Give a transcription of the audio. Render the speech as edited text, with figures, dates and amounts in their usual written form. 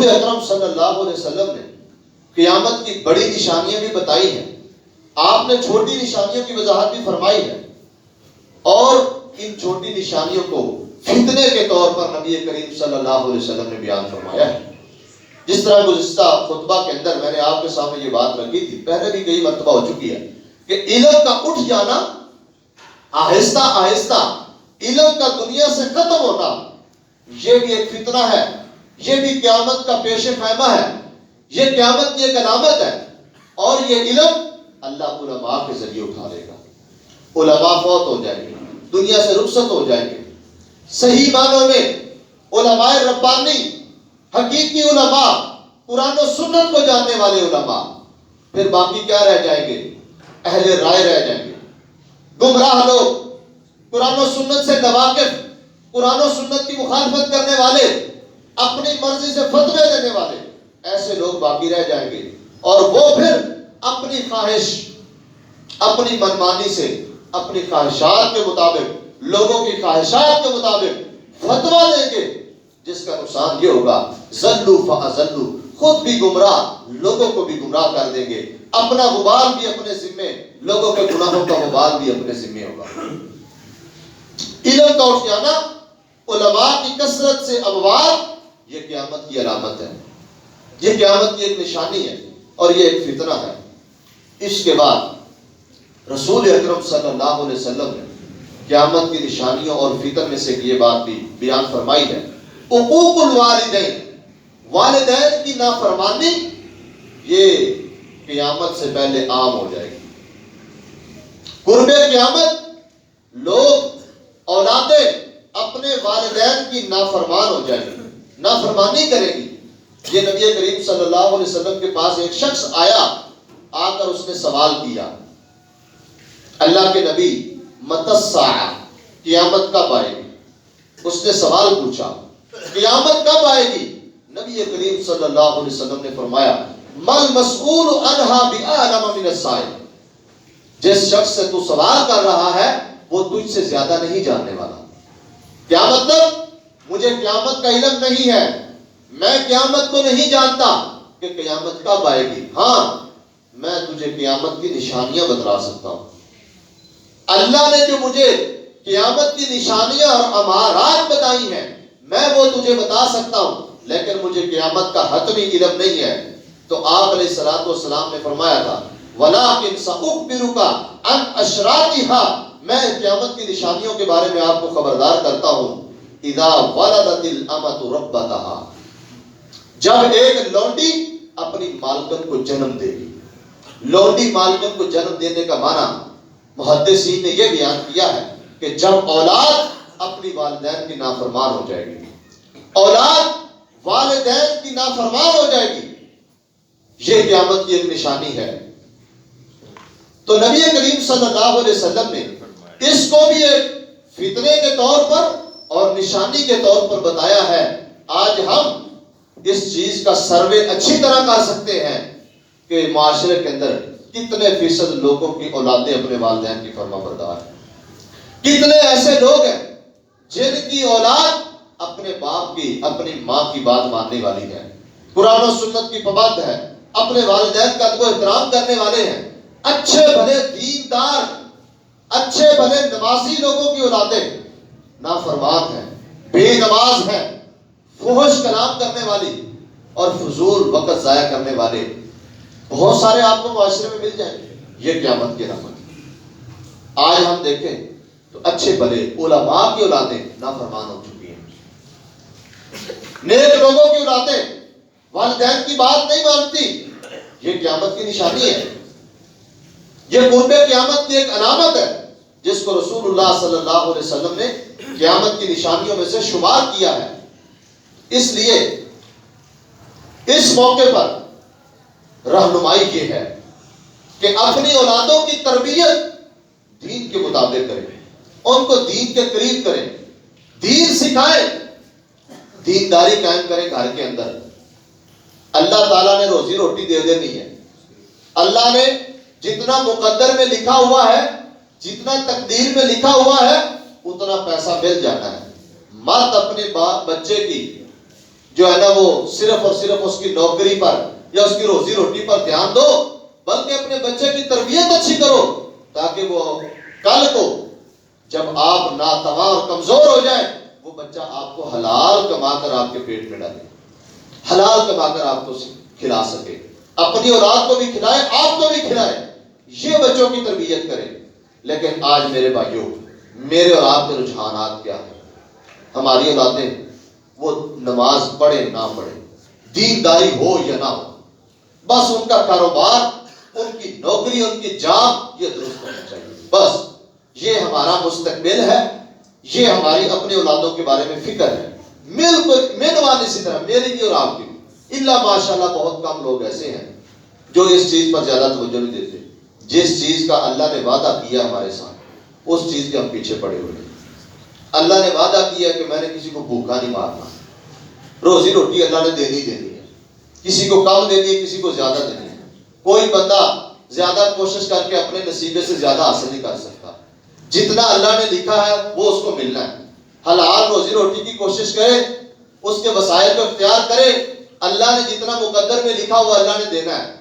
رسول اکرم صلی اللہ علیہ وسلم نے قیامت کی بڑی نشانیاں بھی بتائی ہیں، آپ نے چھوٹی نشانیوں کی وضاحت بھی فرمائی ہے، اور ان چھوٹی نشانیوں کو فتنے کے طور پر نبی کریم صلی اللہ علیہ وسلم نے بیان فرمایا ہے۔ جس طرح گزشتہ خطبہ کے اندر میں نے آپ کے سامنے یہ بات رکھی تھی، پہلے بھی کئی مرتبہ ہو چکی ہے، کہ علم کا اٹھ جانا، آہستہ آہستہ علم کا دنیا سے ختم ہونا، یہ بھی ایک فتنہ ہے، یہ بھی قیامت کا پیش خیمہ ہے، یہ قیامت کی ایک علامت ہے۔ اور یہ علم اللہ علماء کے ذریعے اٹھا لے گا، علماء فوت ہو جائیں گے، دنیا سے رخصت ہو جائیں گے، صحیح معنوں میں علماء ربانی، حقیقی علماء، قرآن و سنت کو جاننے والے علماء، پھر باقی کیا رہ جائیں گے؟ اہل رائے رہ جائیں گے، گمراہ لوگ، قرآن و سنت سے ناواقف، قرآن و سنت کی مخالفت کرنے والے، اپنی مرضی سے فتوے دینے والے، ایسے لوگ باقی رہ جائیں گے، اور وہ پھر اپنی خواہش، اپنی منمانی سے، اپنی خواہشات کے مطابق، لوگوں کی خواہشات کے مطابق فتویٰ دیں گے، جس کا نقصان یہ ہوگا ضلوا فاضلوا، خود بھی گمراہ، لوگوں کو بھی گمراہ کر دیں گے، اپنا وبال بھی اپنے ذمے، لوگوں کے گناہوں کا وبال بھی اپنے ذمے ہوگا۔ علم کا اٹھ جانا، علماء کی کثرت سے اموات، یہ قیامت کی علامت ہے، یہ قیامت کی ایک نشانی ہے، اور یہ ایک فتنہ ہے۔ اس کے بعد رسول اکرم صلی اللہ علیہ وسلم نے قیامت کی نشانیوں اور فتن میں سے یہ بات بھی بیان فرمائی ہے، عقوق الوالدین، والدین کی نافرمانی یہ قیامت سے پہلے عام ہو جائے گی۔ قرب قیامت لوگ، اولادیں اپنے والدین کی نافرمان ہو جائیں گی، نافرمانی کریں گی۔ یہ نبی کریم صلی اللہ علیہ وسلم کے پاس ایک شخص آیا، آ کر اس نے سوال کیا، اللہ کے نبی متی الساعہ، قیامت کب آئے گی؟ اس نے سوال پوچھا، قیامت کب آئے گی؟ نبی کریم صلی اللہ علیہ وسلم نے فرمایا، مل مسئول عنہا بأعلم من السائل، جس شخص سے تو سوال کر رہا ہے وہ تجھ سے زیادہ نہیں جاننے والا۔ کیا مطلب؟ مجھے قیامت کا علم نہیں ہے، میں قیامت کو نہیں جانتا کہ قیامت کب آئے گی، ہاں میں تجھے قیامت کی نشانیاں بتلا سکتا ہوں۔ اللہ نے جو مجھے قیامت کی نشانیاں اور امارات بتائی ہیں میں وہ تجھے بتا سکتا ہوں، لیکن مجھے قیامت کا حتمی علم نہیں ہے۔ تو آپ علیہ الصلوۃ والسلام نے فرمایا تھا، وَلَٰكِنْ سَأُخْبِرُكَ عَنْ أَشْرَاطِهَا، میں قیامت کی نشانیوں کے بارے میں آپ کو خبردار کرتا ہوں۔ اِذَا وَلَدَتِ الْأَمَةُ رَبَّتَهَا، جب ایک لونڈی اپنی مالکن کو جنم دے گی۔ لونڈی مالکن کو جنم دینے کا معنی محدثین نے یہ بیان کیا ہے کہ جب اولاد اپنی والدین کی نافرمان ہو جائے گی، اولاد والدین کی نافرمان ہو جائے گی، یہ قیامت کی ایک نشانی ہے۔ تو نبی کریم صلی اللہ علیہ وسلم نے اس کو بھی ایک فتنے کے طور پر اور نشانی کے طور پر بتایا ہے۔ آج ہم اس چیز کا سروے اچھی طرح کر سکتے ہیں کہ معاشرے کے اندر کتنے فیصد لوگوں کی اولادیں اپنے والدین کی فرما بردار ہیں، کتنے ایسے لوگ ہیں جن کی اولاد اپنے باپ کی، اپنی ماں کی بات ماننے والی ہے، قرآن و سنت کی پابند ہے، اپنے والدین کا ادب و احترام کرنے والے ہیں، اچھے بھلے دیندار، اچھے بھلے نمازی لوگوں کی اولادیں نافرمان ہیں، بے نماز ہیں، فحش کلام کرنے والی اور فضول وقت ضائع کرنے والے بہت سارے آپ کو معاشرے میں مل جائیں گے۔ یہ قیامت کی علامت۔ آج ہم دیکھیں تو اچھے بھلے علماء کی اولادیں نافرمان ہو چکی ہیں، نیک لوگوں کی اولادیں والدین کی بات نہیں مانتی، یہ قیامت کی نشانی ہے، یہ قرب قیامت کی ایک علامت ہے جس کو رسول اللہ صلی اللہ علیہ وسلم نے قیامت کی نشانیوں میں سے شمار کیا ہے۔ اس لیے اس موقع پر رہنمائی یہ ہے کہ اپنی اولادوں کی تربیت دین کے مطابق کریں، ان کو دین کے قریب کریں، دین سکھائیں، دینداری قائم کریں گھر کے اندر۔ اللہ تعالیٰ نے روزی روٹی دے دینی ہے، اللہ نے جتنا مقدر میں لکھا ہوا ہے، جتنا تقدیر میں لکھا ہوا ہے اتنا پیسہ مل جانا ہے۔ مت اپنے بچے کی جو ہے نا وہ صرف اور صرف اس کی نوکری پر یا اس کی روزی روٹی پر دھیان دو، بلکہ اپنے بچے کی تربیت اچھی کرو، تاکہ وہ کل کو جب آپ ناتواں اور کمزور ہو جائیں وہ بچہ آپ کو حلال کما کر آپ کے پیٹ میں ڈالے، حلال کما کر آپ کو کھلا سکے، اپنی اولاد کو بھی کھلائے، آپ کو بھی کھلائے، یہ بچوں کی تربیت کرے۔ لیکن آج میرے بھائیوں، میرے اور آپ کے رجحانات کیا ہیں؟ ہماری اولادیں وہ نماز پڑھے نہ پڑھے، دینداری ہو یا نہ ہو، بس ان کا کاروبار، ان کی نوکری، ان کی جاب یہ درست ہونا چاہیے، بس یہ ہمارا مستقبل ہے، یہ ہماری اپنے اولادوں کے بارے میں فکر ہے۔ بالکل میرے اسی طرح میری بھی اور آپ کی بھی، اللہ ماشاءاللہ بہت کم لوگ ایسے ہیں جو اس چیز پر زیادہ توجہ نہیں دیتے۔ جس چیز کا اللہ نے وعدہ کیا ہمارے ساتھ، اس چیز کے ہم پیچھے پڑے ہوئے ہیں۔ اللہ نے وعدہ کیا کہ میں نے کسی کو بھوکا نہیں مارنا، روزی روٹی اللہ نے دینی ہے، کسی کو کم دینی ہے، کسی کو زیادہ دینی ہے۔ کوئی بندہ زیادہ کوشش کر کے اپنے نصیبے سے زیادہ حاصل نہیں کر سکتا، جتنا اللہ نے لکھا ہے وہ اس کو ملنا ہے۔ حلال روزی روٹی کی کوشش کرے، اس کے وسائل کو اختیار کرے، اللہ نے جتنا مقدر میں لکھا وہ اللہ نے دینا ہے۔